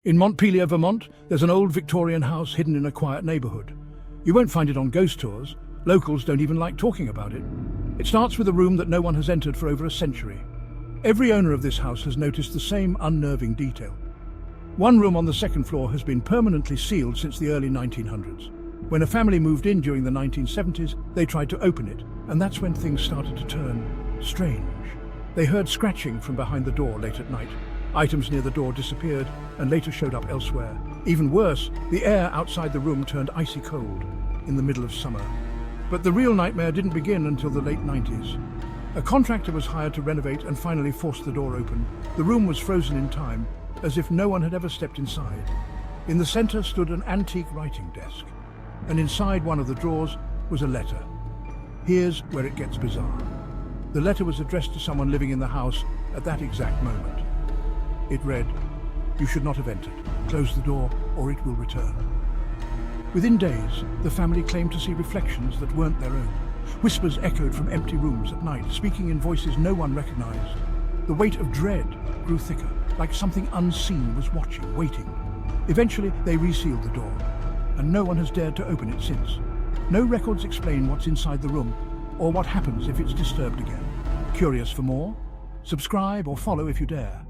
In Montpelier, Vermont, there's an old Victorian house hidden in a quiet neighborhood. You won't find it on ghost tours. Locals don't even like talking about it. It starts with a room that no one has entered for over a century. Every owner of this house has noticed the same unnerving detail. One room on the second floor has been permanently sealed since the early 1900s. When a family moved in during the 1970s, they tried to open it, and that's when things started to turn strange. They heard scratching from behind the door late at night. Items near the door disappeared and later showed up elsewhere. Even worse, the air outside the room turned icy cold in the middle of summer. But the real nightmare didn't begin until the late 90s. A contractor was hired to renovate and finally forced the door open. The room was frozen in time, as if no one had ever stepped inside. In the center stood an antique writing desk, and inside one of the drawers was a letter. Here's where it gets bizarre. The letter was addressed to someone living in the house at that exact moment. It read, "You should not have entered. Close the door or it will return." Within days, the family claimed to see reflections that weren't their own. Whispers echoed from empty rooms at night, speaking in voices no one recognized. The weight of dread grew thicker, like something unseen was watching, waiting. Eventually, they resealed the door, and no one has dared to open it since. No records explain what's inside the room, or what happens if it's disturbed again. Curious for more? Subscribe or follow if you dare.